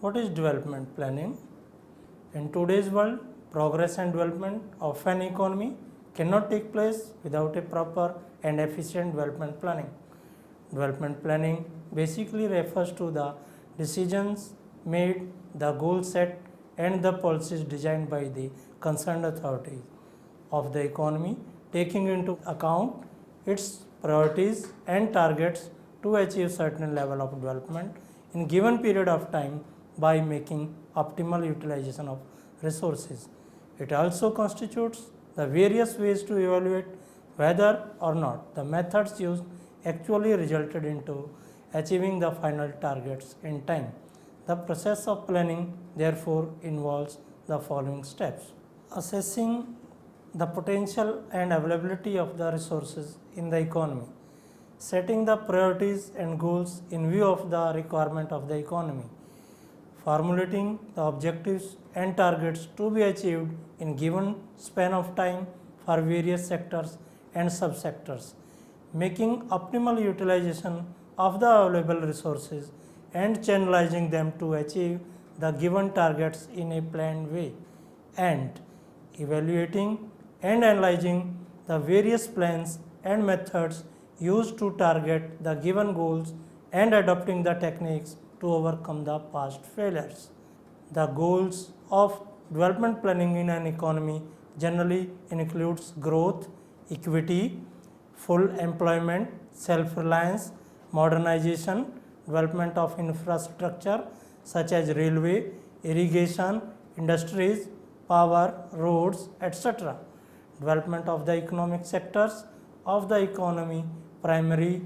What is development planning? In today's world, progress and development of an economy cannot take place without a proper and efficient development planning. Development planning basically refers to the decisions made, the goals set, and the policies designed by the concerned authorities of the economy, taking into account its priorities and targets to achieve certain level of development in given period of time by making optimal utilization of resources. It also constitutes the various ways to evaluate whether or not the methods used actually resulted into achieving the final targets in time. The process of planning therefore involves the following steps: assessing the potential and availability of the resources in the economy, setting the priorities and goals in view of the requirement of the economy, formulating the objectives and targets to be achieved in given span of time for various sectors and subsectors, making optimal utilization of the available resources and channelizing them to achieve the given targets in a planned way, and evaluating and analyzing the various plans and methods used to target the given goals and adopting the techniques to overcome the past failures. The goals of development planning in an economy generally includes growth, equity, full employment, self-reliance, modernization, development of infrastructure such as railway, irrigation, industries, power, roads, etc. Development of the economic sectors of the economy, primary,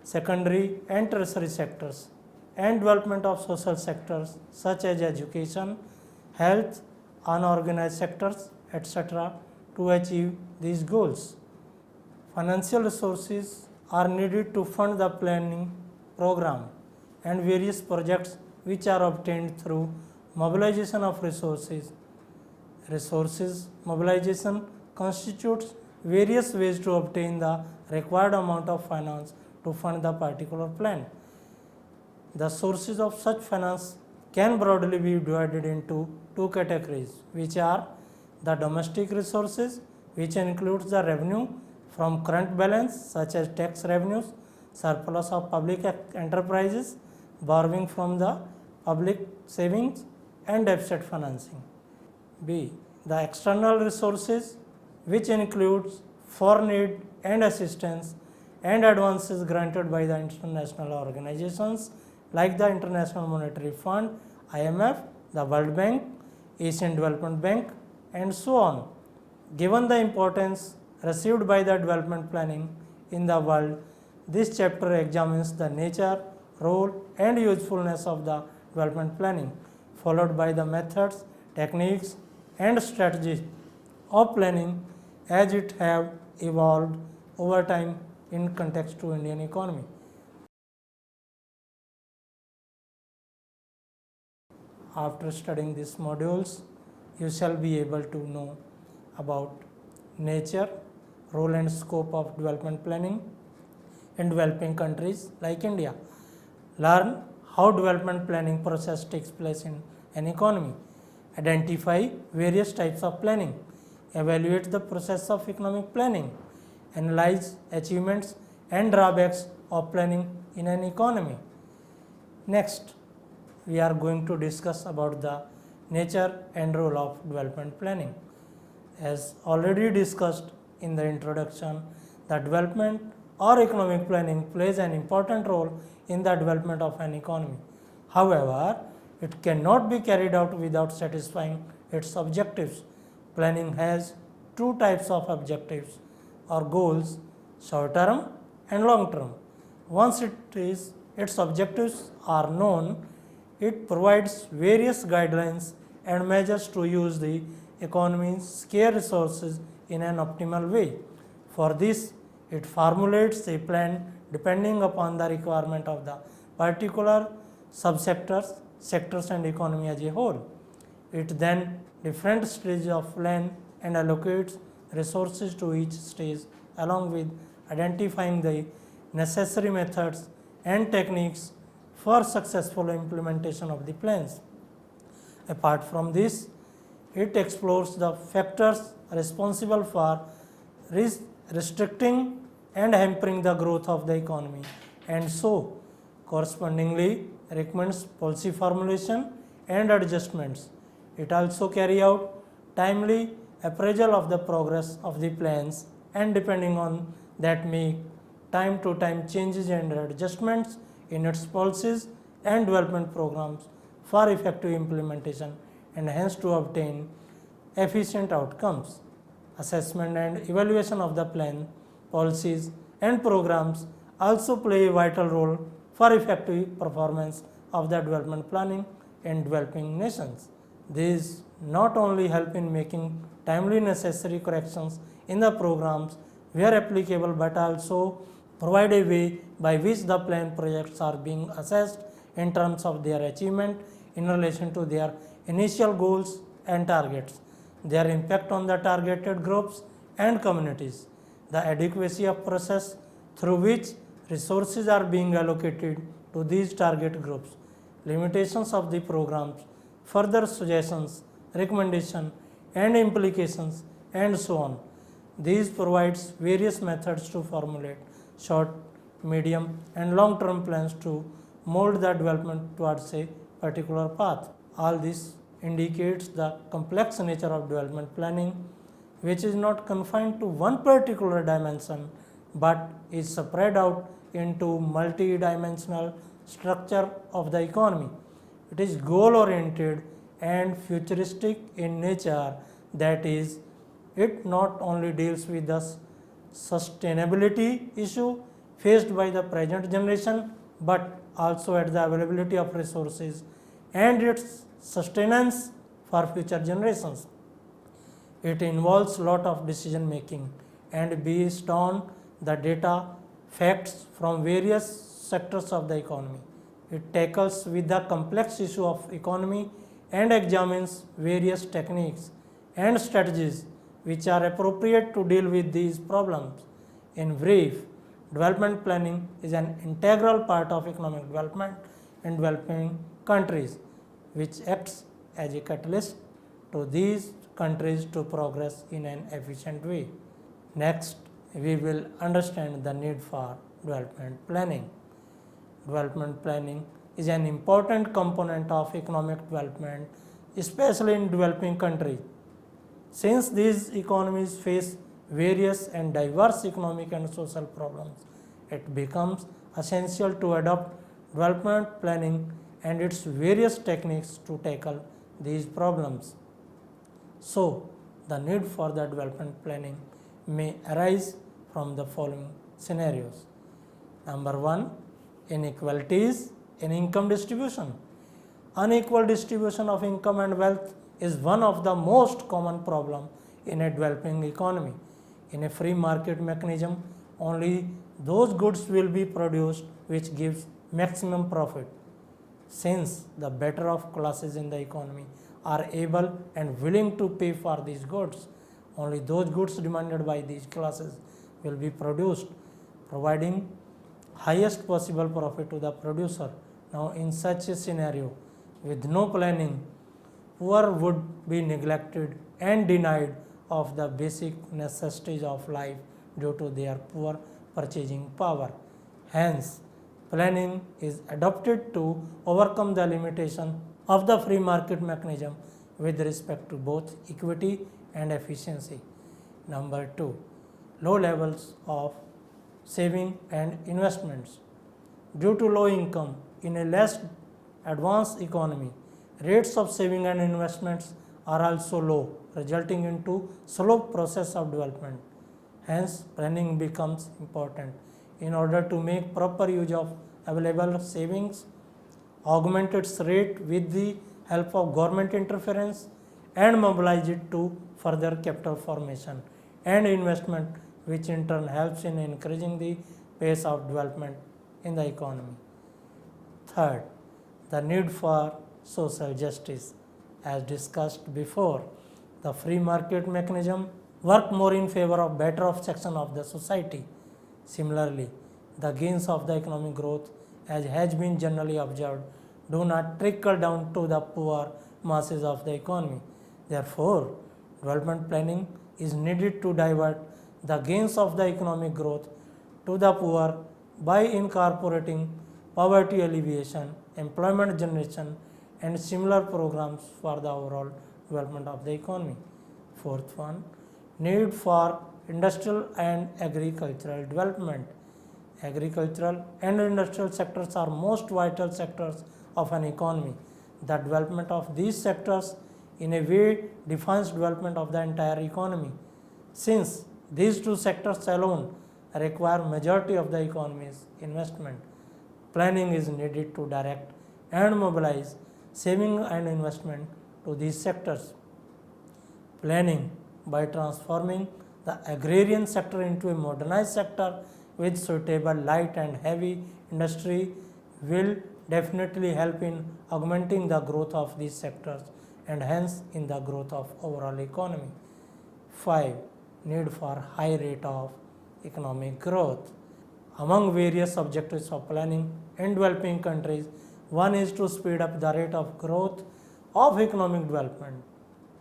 secondary and tertiary sectors, and development of social sectors such as education, health, unorganized sectors, etc. to achieve these goals. Financial resources are needed to fund the planning program and various projects which are obtained through mobilization of resources. Resources mobilization constitutes various ways to obtain the required amount of finance to fund the particular plan. The sources of such finance can broadly be divided into two categories, which are the domestic resources, which includes the revenue from current balance such as tax revenues, surplus of public enterprises, borrowing from the public savings and deficit financing. B. The external resources, which includes foreign aid and assistance and advances granted by the international organizations like the International Monetary Fund, IMF, the World Bank, Asian Development Bank, and so on. Given the importance received by the development planning in the world, this chapter examines the nature, role, and usefulness of the development planning, followed by the methods, techniques, and strategies of planning as it have evolved over time in context to Indian economy. After studying these modules, you shall be able to know about nature, role and scope of development planning in developing countries like India. Learn how development planning process takes place in an economy. Identify various types of planning. Evaluate the process of economic planning. Analyze achievements and drawbacks of planning in an economy. Next, we are going to discuss about the nature and role of development planning. As already discussed in the introduction, the development or economic planning plays an important role in the development of an economy. However, it cannot be carried out without satisfying its objectives. Planning has two types of objectives or goals, short term and long term. Once its objectives are known, it provides various guidelines and measures to use the economy's scarce resources in an optimal way. For this, it formulates a plan depending upon the requirement of the particular subsectors, sectors and economy as a whole. It then different stages of plan and allocates resources to each stage along with identifying the necessary methods and techniques for successful implementation of the plans. Apart from this, it explores the factors responsible for restricting and hampering the growth of the economy, and so correspondingly recommends policy formulation and adjustments. It also carry out timely appraisal of the progress of the plans, and depending on that make time to time changes and adjustments in its policies and development programs for effective implementation and hence to obtain efficient outcomes. Assessment and evaluation of the plan, policies and programs also play a vital role for effective performance of the development planning in developing nations. These not only help in making timely necessary corrections in the programs where applicable, but also provide a way by which the planned projects are being assessed in terms of their achievement in relation to their initial goals and targets, their impact on the targeted groups and communities, the adequacy of process through which resources are being allocated to these target groups, limitations of the programs, further suggestions, recommendation and implications, and so on. These provides various methods to formulate short, medium and long term plans to mold the development towards a particular path. All this indicates the complex nature of development planning, which is not confined to one particular dimension but is spread out into multi-dimensional structure of the economy. It is goal oriented and futuristic in nature, that is, it not only deals with the sustainability issue faced by the present generation but also at the availability of resources and its sustenance for future generations. It involves lot of decision making and based on the data, facts from various sectors of the economy. It tackles with the complex issue of economy and examines various techniques and strategies which are appropriate to deal with these problems. In brief, development planning is an integral part of economic development in developing countries, which acts as a catalyst to these countries to progress in an efficient way. Next, we will understand the need for development planning. Development planning is an important component of economic development, especially in developing countries. Since these economies face various and diverse economic and social problems, it becomes essential to adopt development planning and its various techniques to tackle these problems. So, the need for the development planning may arise from the following scenarios. Number 1, inequalities in income distribution. Unequal distribution of income and wealth is one of the most common problems in a developing economy. In a free market mechanism, only those goods will be produced which gives maximum profit. Since the better off classes in the economy are able and willing to pay for these goods, only those goods demanded by these classes will be produced, providing highest possible profit to the producer. Now, in such a scenario, with no planning, poor would be neglected and denied of the basic necessities of life due to their poor purchasing power. Hence, planning is adopted to overcome the limitation of the free market mechanism with respect to both equity and efficiency. Number 2, low levels of saving and investments. Due to low income in a less advanced economy, rates of saving and investments are also low, resulting into slow process of development. Hence, planning becomes important in order to make proper use of available savings, augment its rate with the help of government interference, and mobilize it to further capital formation and investment, which in turn helps in increasing the pace of development in the economy. Third, the need for social justice. As discussed before, the free market mechanism work more in favor of better off section of the society. Similarly, the gains of the economic growth as has been generally observed, do not trickle down to the poor masses of the economy. Therefore, development planning is needed to divert the gains of the economic growth to the poor by incorporating poverty alleviation, employment generation, and similar programs for the overall development of the economy. Fourth one, need for industrial and agricultural development. Agricultural and industrial sectors are most vital sectors of an economy. The development of these sectors in a way defines development of the entire economy. Since these two sectors alone require majority of the economy's investment, planning is needed to direct and mobilize saving and investment to these sectors. Planning by transforming the agrarian sector into a modernized sector with suitable light and heavy industry will definitely help in augmenting the growth of these sectors and hence in the growth of overall economy. 5. Need for high rate of economic growth. Among various objectives of planning in developing countries, one is to speed up the rate of growth of economic development.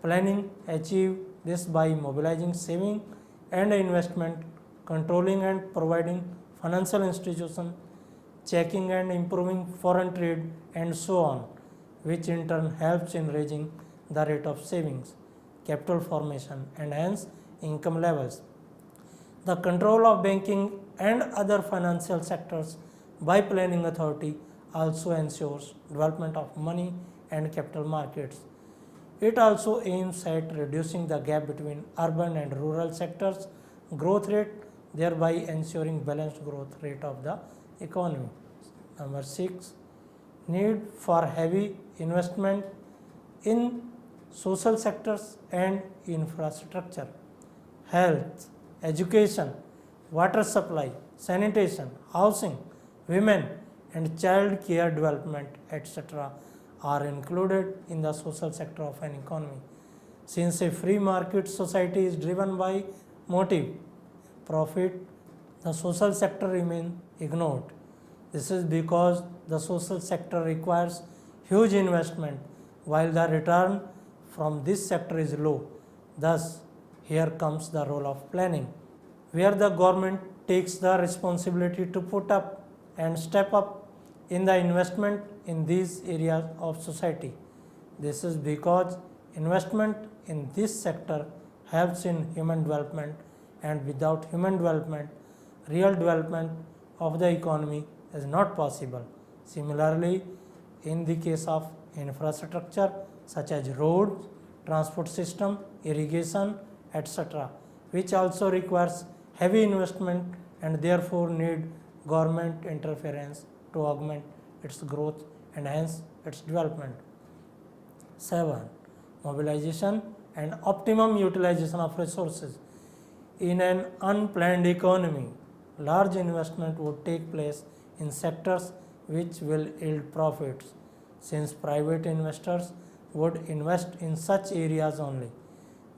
Planning achieve this by mobilizing saving and investment, controlling and providing financial institutions, checking and improving foreign trade, and so on, which in turn helps in raising the rate of savings, capital formation, and hence income levels. The control of banking and other financial sectors by planning authority also ensures development of money and capital markets. It also aims at reducing the gap between urban and rural sectors growth rate, thereby ensuring balanced growth rate of the economy. Number 6, need for heavy investment in social sectors and infrastructure, health, education, water supply, sanitation, housing, women and child care development, etc. are included in the social sector of an economy. Since a free market society is driven by motive, profit, the social sector remains ignored. This is because the social sector requires huge investment while the return from this sector is low. Thus, here comes the role of planning, where the government takes the responsibility to put up and step up in the investment in these areas of society. This is because investment in this sector helps in human development, and without human development, real development of the economy is not possible. Similarly, in the case of infrastructure such as roads, transport system, irrigation, etc., which also requires heavy investment and therefore need government interference to augment its growth and hence its development. 7. Mobilization and optimum utilization of resources. In an unplanned economy, large investment would take place in sectors which will yield profits, since private investors would invest in such areas only,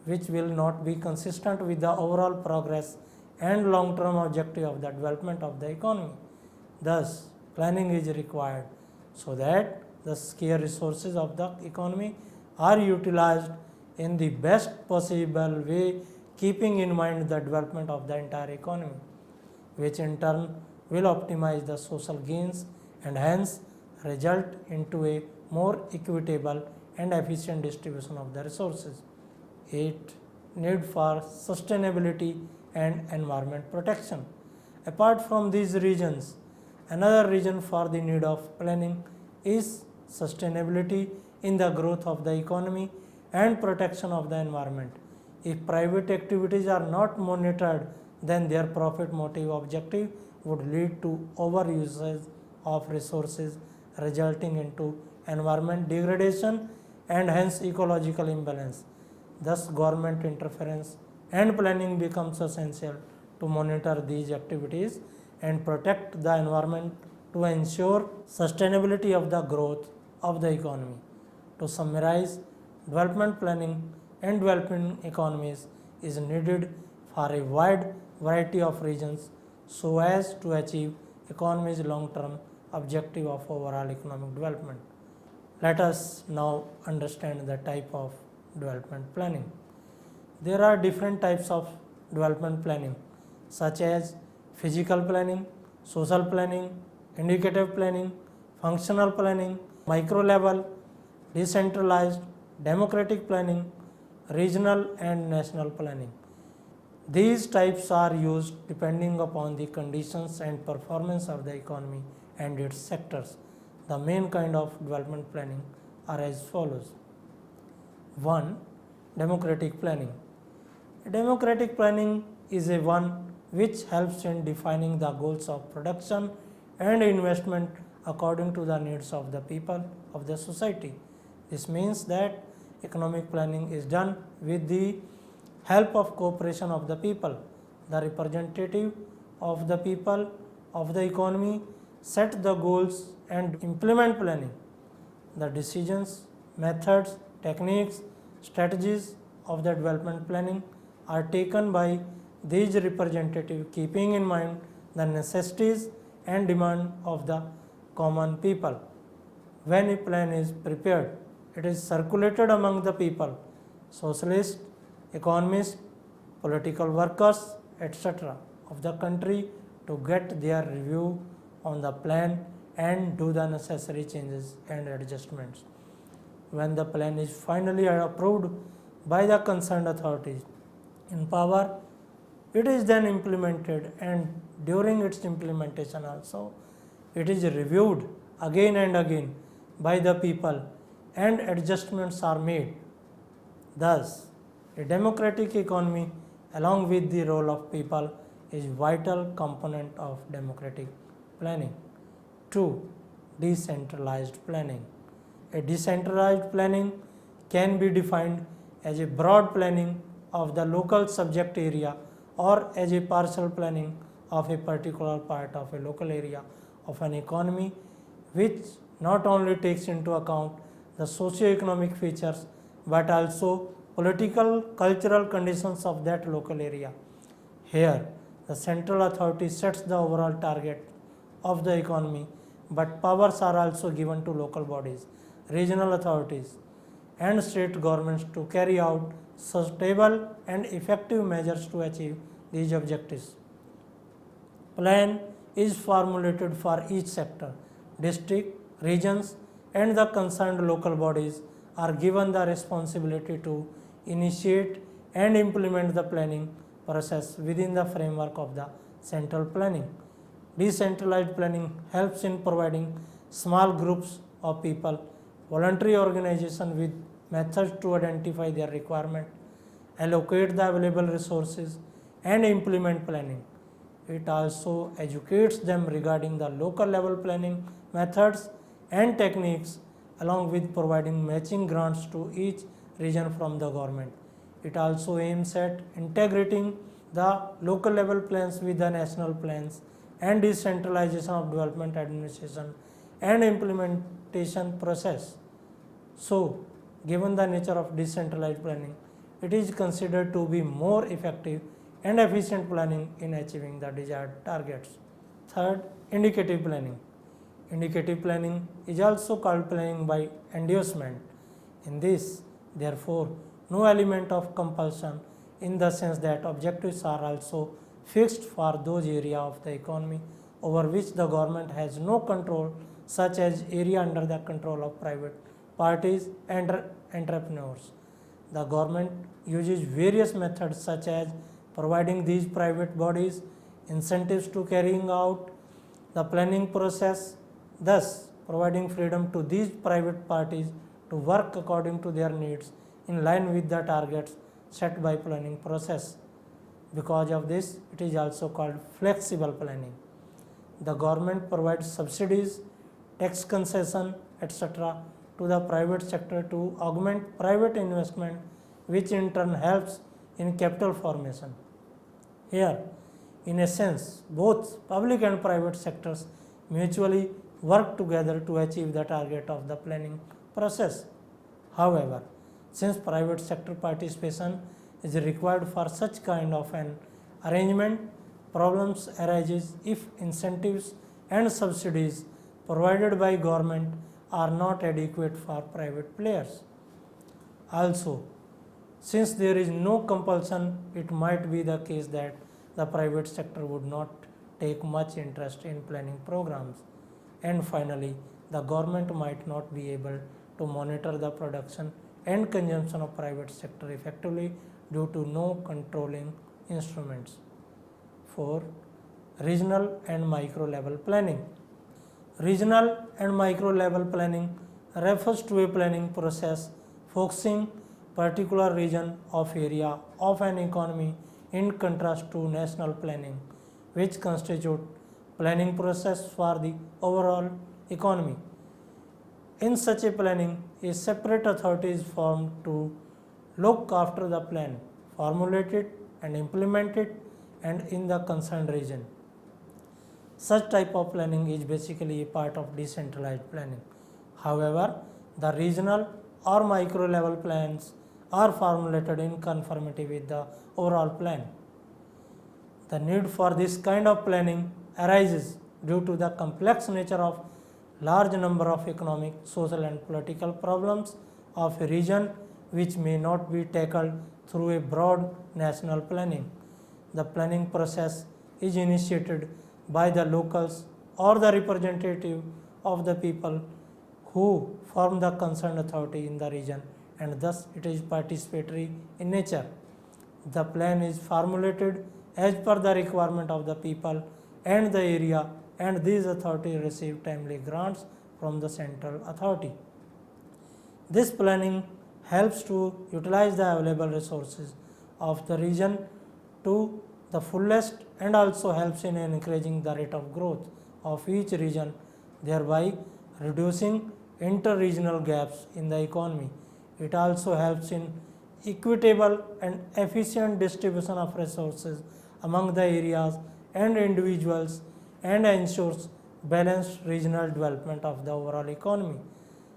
which will not be consistent with the overall progress and long-term objective of the development of the economy. Thus, planning is required so that the scarce resources of the economy are utilized in the best possible way, keeping in mind the development of the entire economy, which in turn will optimize the social gains and hence result into a more equitable and efficient distribution of the resources. 8. Need for sustainability and environment protection. Apart from these reasons, another reason for the need of planning is sustainability in the growth of the economy and protection of the environment. If private activities are not monitored, then their profit motive objective would lead to overusage of resources, resulting into environment degradation and hence ecological imbalance. Thus, government interference and planning becomes essential to monitor these activities and protect the environment to ensure sustainability of the growth of the economy. To summarize, development planning and developing economies is needed for a wide variety of regions so as to achieve economy's long-term objective of overall economic development. Let us now understand the type of development planning. There are different types of development planning such as physical planning, social planning, indicative planning, functional planning, micro level, decentralized, democratic planning, regional and national planning. These types are used depending upon the conditions and performance of the economy and its sectors. The main kind of development planning are as follows. 1. Democratic planning. Democratic planning is a one which helps in defining the goals of production and investment according to the needs of the people of the society. This means that economic planning is done with the help of cooperation of the people. The representative of the people of the economy set the goals and implement planning. The decisions, methods, techniques, strategies of the development planning are taken by these representatives keeping in mind the necessities and demand of the common people. When a plan is prepared, it is circulated among the people, socialists, economists, political workers, etc. of the country to get their review on the plan and do the necessary changes and adjustments. When the plan is finally approved by the concerned authorities in power, it is then implemented, and during its implementation also it is reviewed again and again by the people and adjustments are made. Thus, a democratic economy along with the role of people is vital component of democratic planning. 2. Decentralized planning. A decentralized planning can be defined as a broad planning of the local subject area or as a partial planning of a particular part of a local area of an economy which not only takes into account the socio-economic features but also political, cultural conditions of that local area. Here, the central authority sets the overall target of the economy, but powers are also given to local bodies, regional authorities, and state governments to carry out sustainable and effective measures to achieve these objectives. Plan is formulated for each sector, district, regions, and the concerned local bodies are given the responsibility to initiate and implement the planning process within the framework of the central planning. Decentralized planning helps in providing small groups of people, voluntary organization with methods to identify their requirement, allocate the available resources, and implement planning. It also educates them regarding the local level planning methods and techniques along with providing matching grants to each region from the government. It also aims at integrating the local level plans with the national plans and decentralization of development administration and implementation process. So, given the nature of decentralized planning, it is considered to be more effective and efficient planning in achieving the desired targets. Third, indicative planning. Indicative planning is also called planning by endorsement. In this, therefore, no element of compulsion in the sense that objectives are also fixed for those areas of the economy over which the government has no control, such as area under the control of private parties and entrepreneurs. The government uses various methods such as providing these private bodies incentives to carrying out the planning process, thus providing freedom to these private parties to work according to their needs in line with the targets set by planning process. Because of this, it is also called flexible planning. The government provides subsidies, tax concession, etc. to the private sector to augment private investment, which in turn helps in capital formation. Here, in a sense, both public and private sectors mutually work together to achieve the target of the planning process. However, since private sector participation is required for such kind of an arrangement, problems arises if incentives and subsidies provided by government are not adequate for private players. Also, since there is no compulsion, it might be the case that the private sector would not take much interest in planning programs. And finally, the government might not be able to monitor the production and consumption of private sector effectively due to no controlling instruments. 4. Regional and micro level planning. Regional and micro level planning refers to a planning process focusing particular region of area of an economy in contrast to national planning, which constitute planning process for the overall economy. In such a planning, a separate authority is formed to look after the plan, formulate it and implement it and in the concerned region. Such type of planning is basically a part of decentralized planning. However, the regional or micro level plans are formulated in conformity with the overall plan. The need for this kind of planning arises due to the complex nature of large number of economic, social and political problems of a region which may not be tackled through a broad national planning. The planning process is initiated by the locals or the representative of the people who form the concerned authority in the region, and thus it is participatory in nature. The plan is formulated as per the requirement of the people and the area, and these authorities receive timely grants from the central authority. This planning helps to utilize the available resources of the region to the fullest and also helps in encouraging the rate of growth of each region, thereby reducing inter-regional gaps in the economy. It also helps in equitable and efficient distribution of resources among the areas and individuals and ensures balanced regional development of the overall economy.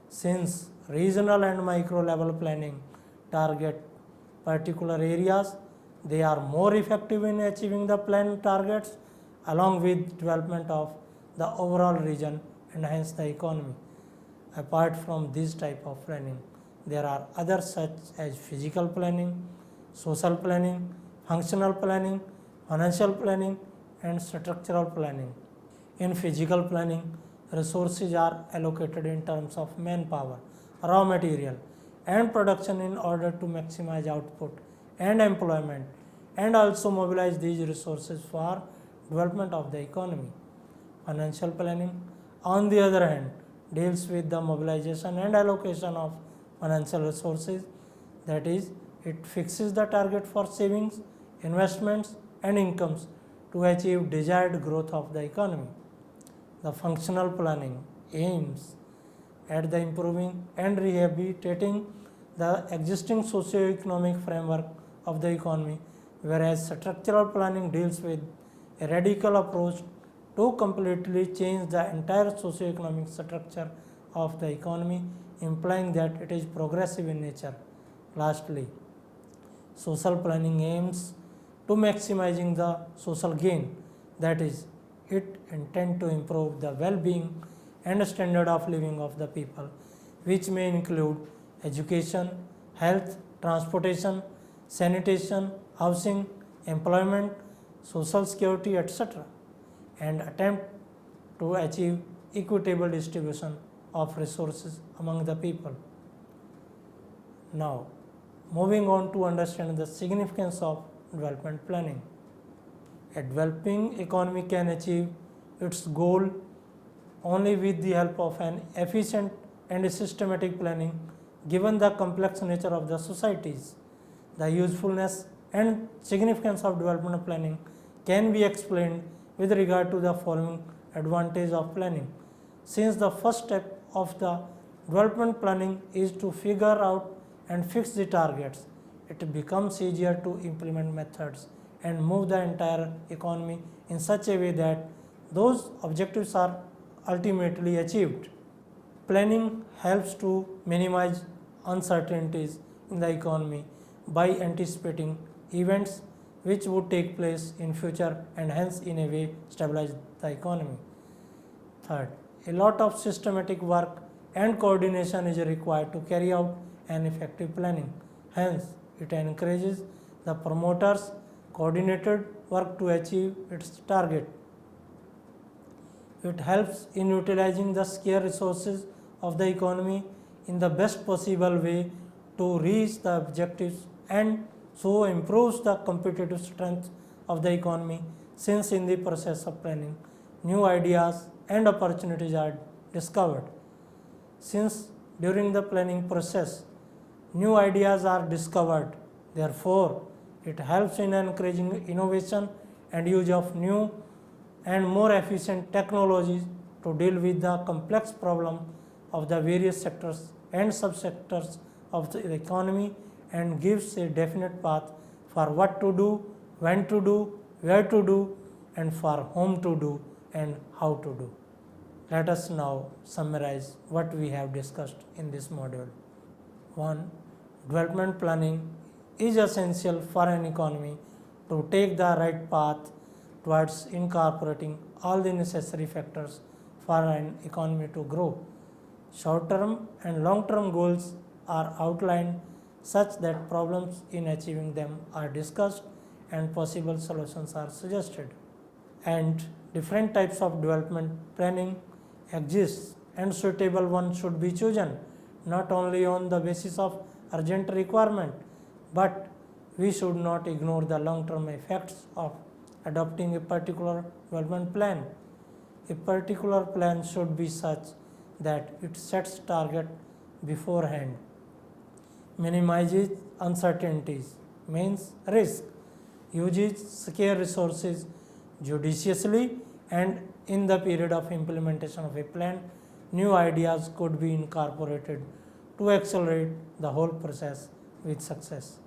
Since regional and micro level planning target particular areas, they are more effective in achieving the planned targets along with development of the overall region and hence the economy. Apart from this type of planning, there are others such as physical planning, social planning, functional planning, financial planning and structural planning. In physical planning, resources are allocated in terms of manpower, raw material and production in order to maximize output and employment and also mobilize these resources for development of the economy. Financial planning, on the other hand, deals with the mobilization and allocation of financial resources, that is, it fixes the target for savings, investments and incomes to achieve desired growth of the economy. The functional planning aims at the improving and rehabilitating the existing socio-economic framework of the economy, whereas structural planning deals with a radical approach to completely change the entire socio-economic structure of the economy, implying that it is progressive in nature. Lastly, social planning aims to maximizing the social gain, that is, it intends to improve the well-being and standard of living of the people, which may include education, health, transportation, sanitation, housing, employment, social security, etc., and attempt to achieve equitable distribution of resources among the people. Now, moving on to understand the significance of development planning. A developing economy can achieve its goal only with the help of an efficient and systematic planning given the complex nature of the societies. The usefulness and significance of development planning can be explained with regard to the following advantage of planning. Since the first step of the development planning is to figure out and fix the targets, it becomes easier to implement methods and move the entire economy in such a way that those objectives are ultimately achieved. Planning helps to minimize uncertainties in the economy by anticipating events which would take place in future and hence in a way stabilize the economy. Third, a lot of systematic work and coordination is required to carry out an effective planning. Hence, it encourages the promoters' coordinated work to achieve its target. It helps in utilizing the scarce resources of the economy in the best possible way to reach the objectives and so improves the competitive strength of the economy, since in the process of planning, new ideas and opportunities are discovered. Since during the planning process, new ideas are discovered, therefore, it helps in encouraging innovation and use of new and more efficient technologies to deal with the complex problem of the various sectors and subsectors of the economy, and gives a definite path for what to do, when to do, where to do, and for whom to do and how to do. Let us now summarize what we have discussed in this module. 1. Development planning is essential for an economy to take the right path towards incorporating all the necessary factors for an economy to grow. Short-term and long-term goals are outlined such that problems in achieving them are discussed and possible solutions are suggested. And different types of development planning exists, and suitable one should be chosen not only on the basis of urgent requirement, but we should not ignore the long-term effects of adopting a particular development plan. A particular plan should be such that it sets target beforehand, minimizes uncertainties, means risk, uses scarce resources judiciously, and in the period of implementation of a plan, new ideas could be incorporated to accelerate the whole process with success.